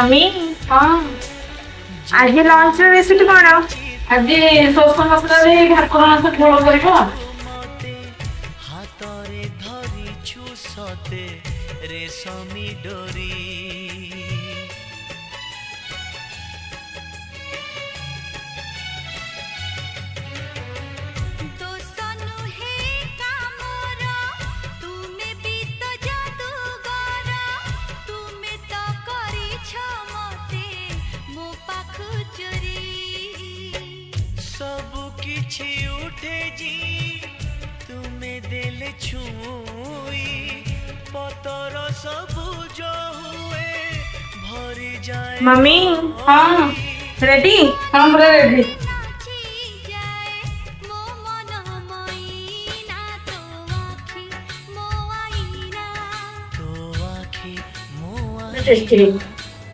Mummy हाँ आज lunch recipe कौन? आज सोस मसला रे घर को मांस झोल करबो। हातरे धरिछु सते रेशमी डोरी सबु किछि उठे जी तुमे देले छुई पतर सबुज हुए भरी जाए मम्मी हाँ रेडी? हाँ पूरा रेडी। तो आखी मोआ टेस्टी।